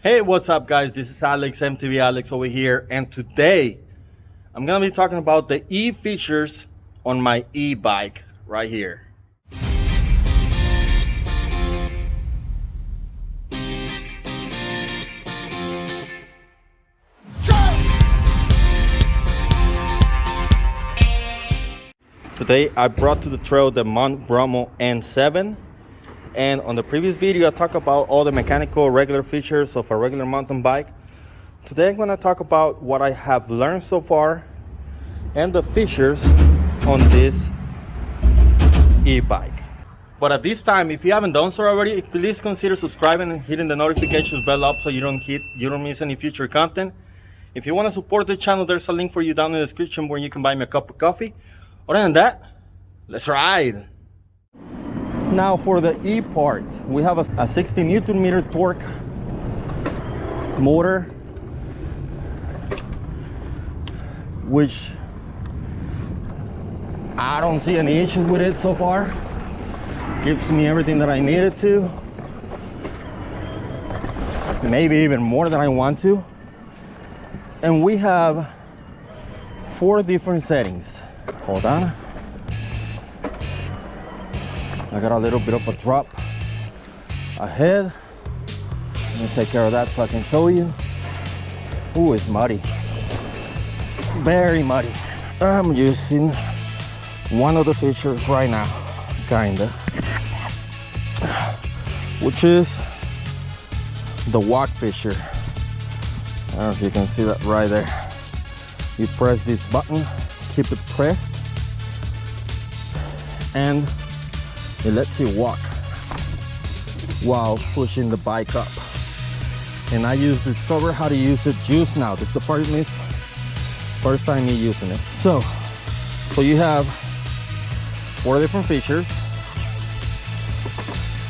Hey, what's up guys? This is Alex, MTV Alex over here, and today I'm gonna be talking about the E features on my e-bike right here. Today I brought to the trail the Bromo N7, and on the previous video I talked about all the mechanical regular features of a regular mountain bike. Today I'm going to talk about what I have learned so far and the features on this e-bike. But at this time, if you haven't done so already, please consider subscribing and hitting the notifications bell up so you don't miss any future content. If you want to support the channel, there's a link for you down in the description where you can buy me a cup of coffee. Other than that, let's ride. Now for the Eport, we have a 60 Newton meter torque motor, which I don't see any issues with it so far. Gives me everything that I needed to, maybe even more than I want to. And we have 4 different settings. Hold on. I got a little bit of a drop ahead. Let me take care of that so I can show you. Ooh, it's muddy. Very muddy. I'm using one of the features right now, kinda, which is the walk feature. I don't know if you can see that right there. You press this button, keep it pressed, and it lets you walk while pushing the bike up. And I discovered how to use it just now. This is the first time me using it. So you have 4 different features.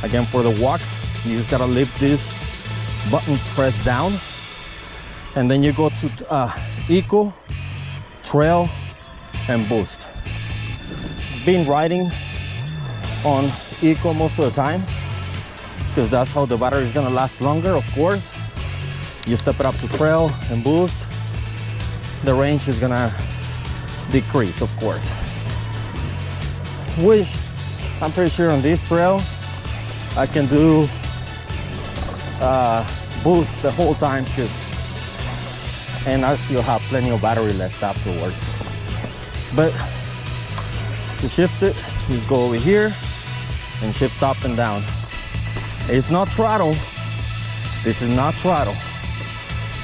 Again, for the walk, you just gotta leave this button pressed down, and then you go to eco, trail, and boost. Been riding on eco most of the time because that's how the battery is gonna last longer. Of course, you step it up to trail and boost, the range is gonna decrease, of course, which I'm pretty sure on this trail I can do boost the whole time too, and I still have plenty of battery left afterwards. But to shift it, you go over here and shift up and down. It's not throttle. This is not throttle.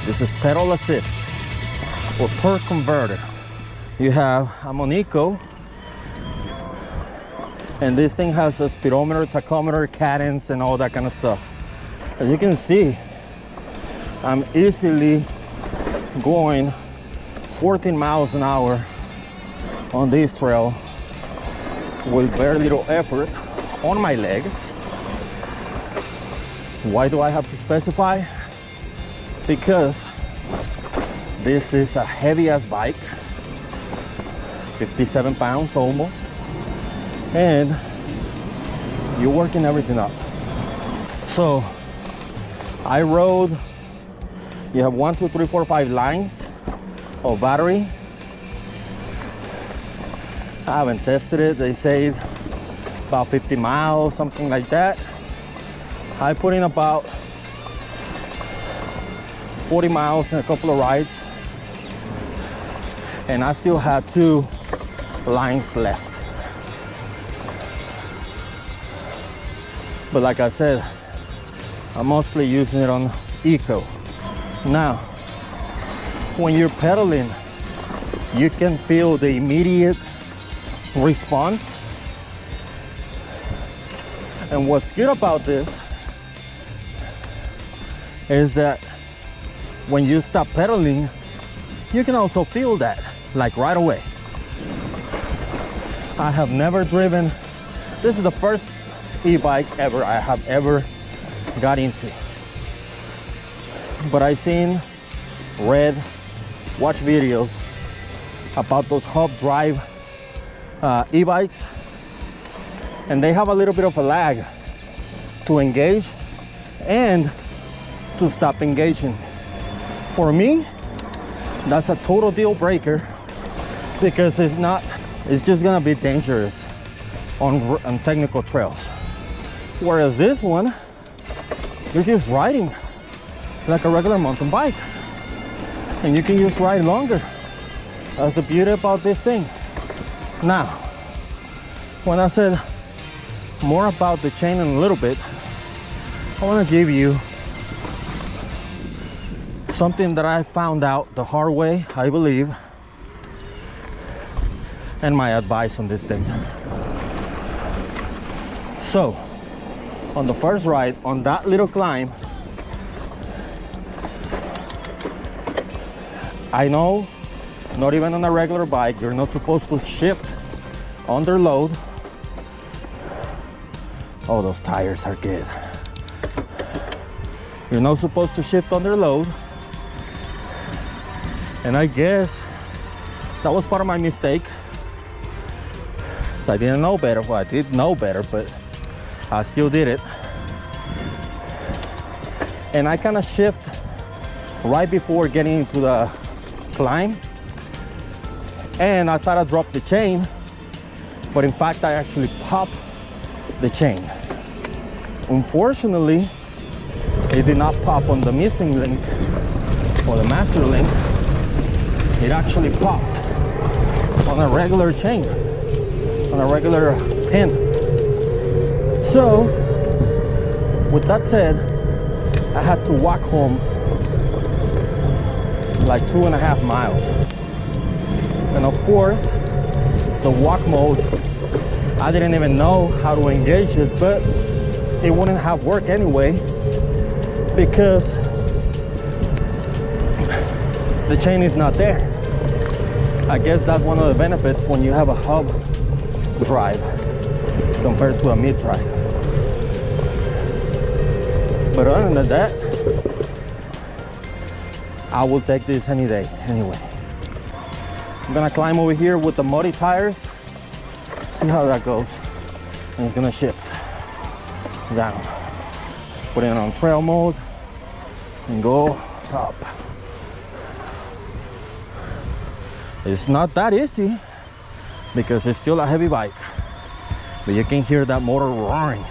This is pedal assist or torque converter. I'm on eco, and this thing has a speedometer, tachometer, cadence, and all that kind of stuff. As you can see, I'm easily going 14 miles an hour on this trail with very little effort on my legs. Why do I have to specify? Because this is a heavy ass bike, 57 pounds almost, and you're working everything up. So I rode, you have 1, 2, 3, 4, 5 lines of battery. I haven't tested it. They say about 50 miles, something like that. I put in about 40 miles in a couple of rides, and I still had 2 lines left. But like I said, I'm mostly using it on eco. Now, when you're pedaling, you can feel the immediate response. And what's good about this is that when you stop pedaling, you can also feel that, like right away. I have never driven, this is the first e-bike I have ever got into. But I've watched videos about those hub drive e-bikes, and they have a little bit of a lag to engage and to stop engaging. For me, that's a total deal breaker, because it's just gonna be dangerous on technical trails. Whereas this one, you're just riding like a regular mountain bike, and you can just ride longer. That's the beauty about this thing. Now, when I said more about the chain in a little bit, I want to give you something that I found out the hard way, I believe, and my advice on this thing. So, on the first ride, on that little climb, I know, not even on a regular bike, you're not supposed to shift under load. Oh, those tires are good. You're not supposed to shift under load. And I guess that was part of my mistake. So I didn't know better. Well, I did know better, but I still did it. And I kind of shift right before getting into the climb. And I thought I dropped the chain, but in fact I actually popped the chain. Unfortunately, it did not pop on the missing link or the master link. It actually popped on a regular chain, on a regular pin. So with that said, I had to walk home like 2.5 miles. And of course, the walk mode, I didn't even know how to engage it, but it wouldn't have worked anyway, because the chain is not there. I guess that's one of the benefits when you have a hub drive compared to a mid drive. But other than that, I will take this any day anyway. I'm gonna climb over here with the muddy tires, see how that goes. And it's gonna shift down. Put it on trail mode and go top. It's not that easy because it's still a heavy bike, but you can hear that motor roaring.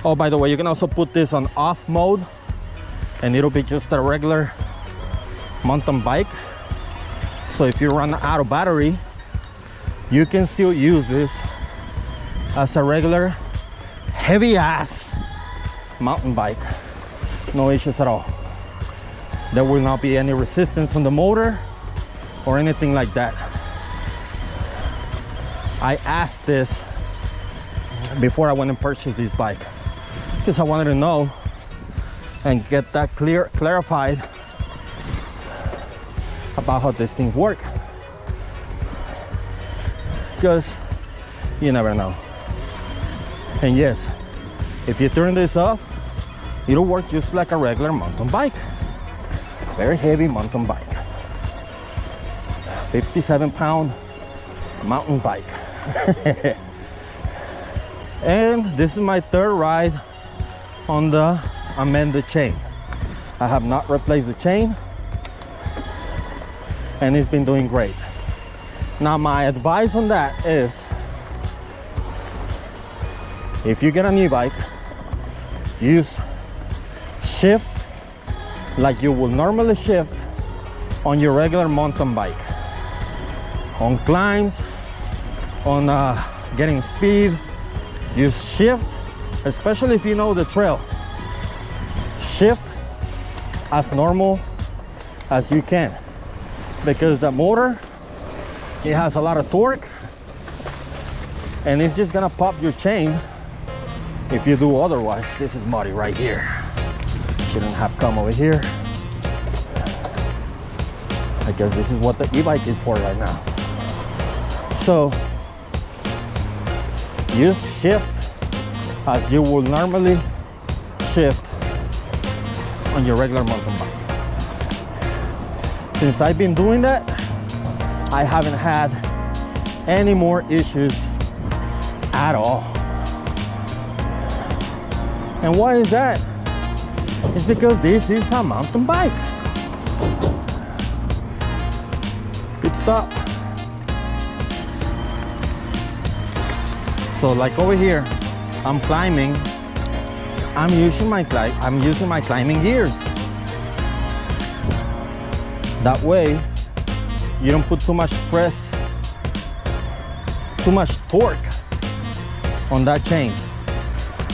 Oh, by the way, you can also put this on off mode and it'll be just a regular mountain bike. So if you run out of battery, you can still use this as a regular heavy ass mountain bike. No issues at all. There will not be any resistance on the motor or anything like that. I asked this before I went and purchased this bike because I wanted to know and get that clarified about how these things work, because you never know. And yes, if you turn this off, it'll work just like a regular mountain bike. Very heavy mountain bike. 57-pound mountain bike. And this is my third ride on the amended chain. I have not replaced the chain and it's been doing great. Now my advice on that is, if you get a new bike, use shift like you will normally shift on your regular mountain bike. On climbs, on getting speed, use shift, especially if you know the trail. Shift as normal as you can, because the motor, it has a lot of torque and it's just gonna pop your chain if you do otherwise. This is muddy right here. Shouldn't have come over here. I guess this is what the e-bike is for right now. So use shift as you will normally shift on your regular mountain bike. Since I've been doing that, I haven't had any more issues at all. And why is that? It's because this is a mountain bike. Pit stop. So like over here, I'm climbing. I'm using my climbing gears. That way, you don't put too much stress, too much torque on that chain.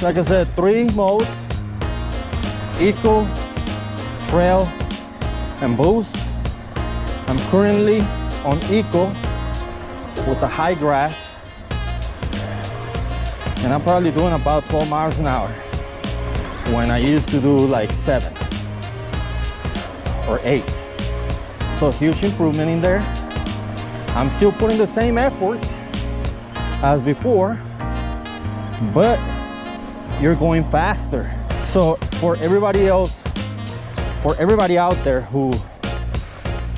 Like I said, 3 modes: Eco, Trail, and Boost. I'm currently on Eco with the high grass, and I'm probably doing about 12 miles an hour when I used to do like 7 or 8. So huge improvement in there. I'm still putting the same effort as before, but you're going faster. So for everybody else, for everybody out there who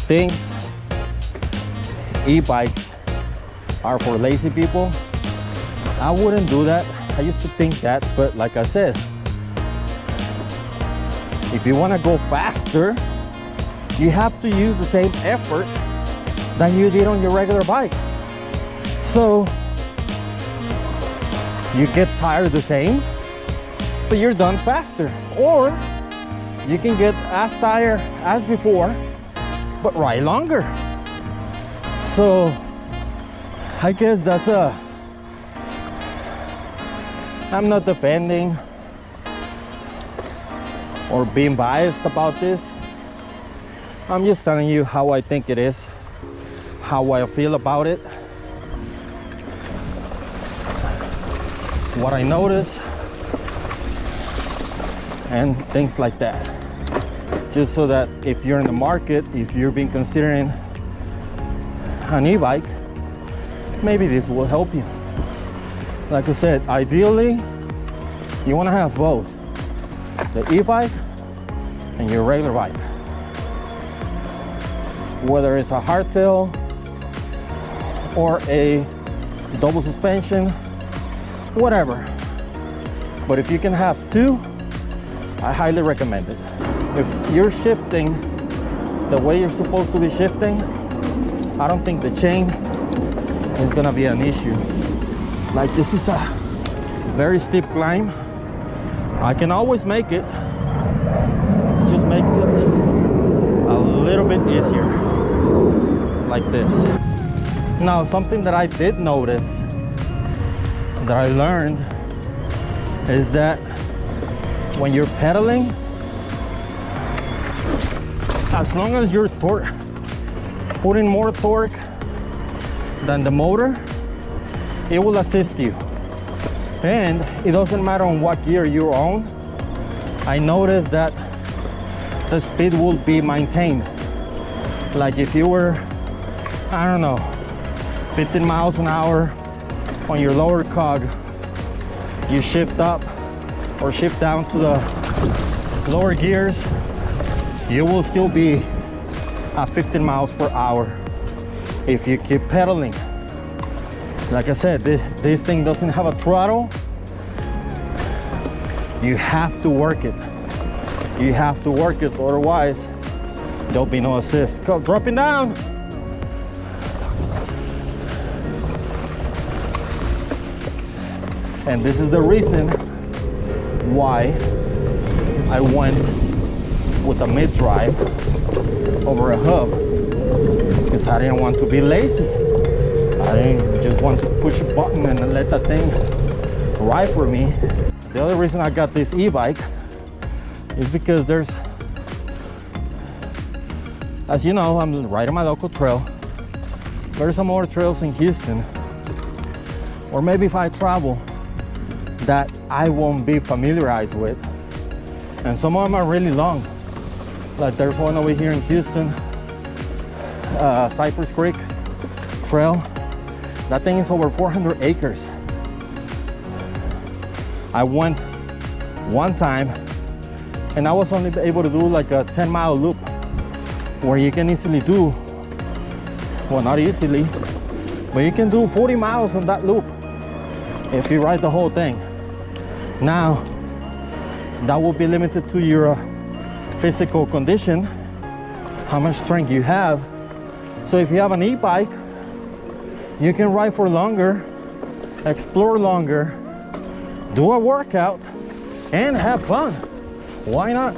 thinks e-bikes are for lazy people, I wouldn't do that. I used to think that, but like I said, if you want to go faster, you have to use the same effort than you did on your regular bike. So you get tired the same, but you're done faster. Or you can get as tired as before, but ride longer. So I guess that's I'm not defending or being biased about this. I'm just telling you how I think it is, how I feel about it, what I notice, and things like that. Just so that if you're in the market, if you've been considering an e-bike, maybe this will help you. Like I said, ideally, you want to have both the e-bike and your regular bike. Whether it's a hardtail or a double suspension, whatever. But if you can have 2, I highly recommend it. If you're shifting the way you're supposed to be shifting, I don't think the chain is gonna be an issue. Like, this is a very steep climb. I can always make it. It just makes it a little bit easier, like this. Now, something that I did notice, that I learned, is that when you're pedaling, as long as you're putting more torque than the motor, it will assist you. And it doesn't matter on what gear you're on. I noticed that the speed will be maintained. Like if you were, I don't know, 15 miles an hour on your lower cog, you shift up or shift down to the lower gears, you will still be at 15 miles per hour if you keep pedaling. Like I said, this thing doesn't have a throttle. You have to work it. You have to work it, otherwise there'll be no assist. Go, dropping down. And this is the reason why I went with a mid-drive over a hub, because I didn't want to be lazy. I didn't just want to push a button and let that thing ride for me. The other reason I got this e-bike is because there's, as you know, I'm riding my local trail. There's some more trails in Houston, or maybe if I travel, that I won't be familiarized with. And some of them are really long. Like there's one over here in Houston, Cypress Creek Trail. That thing is over 400 acres. I went one time and I was only able to do like a 10-mile loop, where you can easily do, well, not easily, but you can do 40 miles on that loop if you ride the whole thing. Now, that will be limited to your physical condition, how much strength you have. So if you have an e-bike, you can ride for longer, explore longer, do a workout, and have fun. Why not?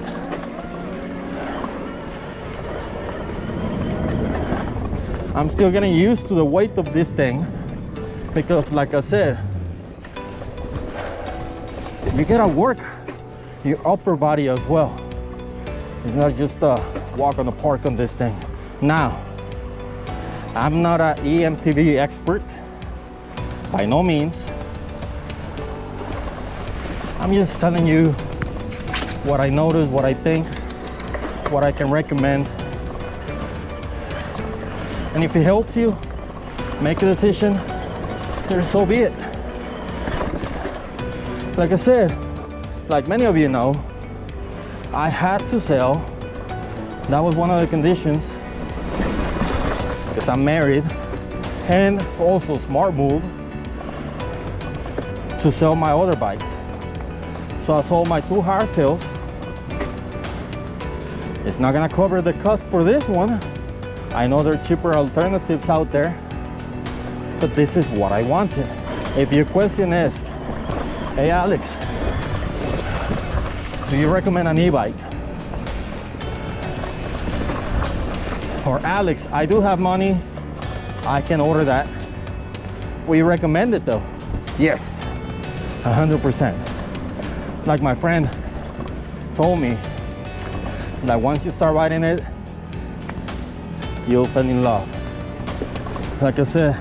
I'm still getting used to the weight of this thing because, like I said, you gotta work your upper body as well. It's not just a walk on the park on this thing. Now, I'm not an emtb expert, by no means. I'm just telling you what I noticed, what I think, what I can recommend. And if it helps you make a decision, then so be it. Like I said, like many of you know, I had to sell. That was one of the conditions, because I'm married, and also smart move to sell my other bikes. So I sold my two hardtails. It's not gonna cover the cost for this one. I know there are cheaper alternatives out there, but this is what I wanted. If your question is, hey Alex, do you recommend an e-bike? Or Alex, I do have money, I can order that. Will you recommend it though? Yes, 100%. Like my friend told me, that once you start riding it, you'll fall in love. Like I said,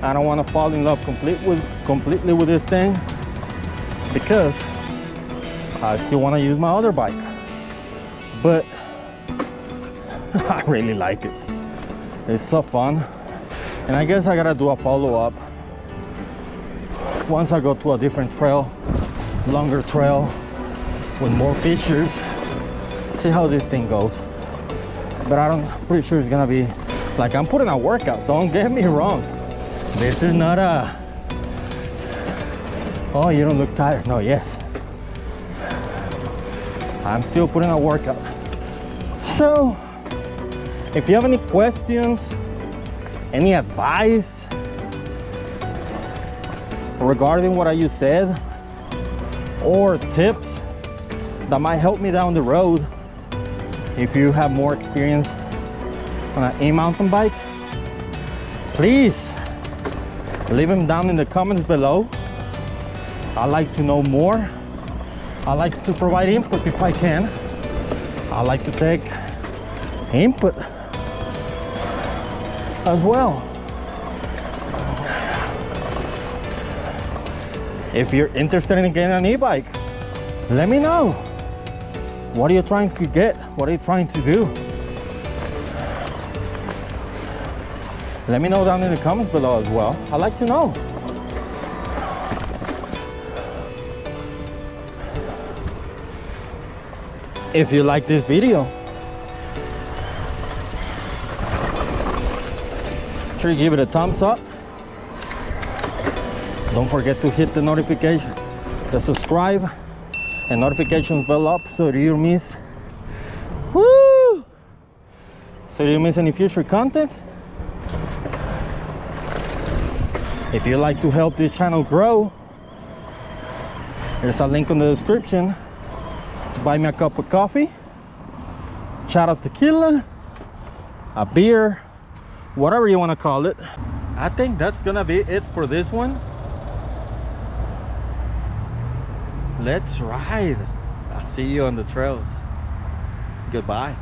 I don't want to fall in love completely with this thing, because I still want to use my other bike. But I really like it. It's so fun. And I guess I gotta do a follow-up once I go to a different trail, longer trail with more features. See how this thing goes. But I'm pretty sure it's gonna be like, I'm putting a workout, don't get me wrong. This is not a, oh, you don't look tired. No, yes, I'm still putting a workout. So if you have any questions, any advice regarding what I just said, or tips that might help me down the road, if you have more experience on an e-mountain bike, please leave them down in the comments below. I like to know more. I like to provide input if I can. I like to take input as well. If you're interested in getting an e-bike, let me know. What are you trying to get? What are you trying to do? Let me know down in the comments below as well. I'd like to know. If you like this video, make sure you give it a thumbs up. Don't forget to hit the notification, the subscribe and notifications bell up so that you don't miss, so you don't miss any future content. If you'd like to help this channel grow, there's a link in the description to buy me a cup of coffee, shot of tequila, a beer, whatever you want to call it. I think that's gonna be it for this one. Let's ride. I'll see you on the trails. Goodbye.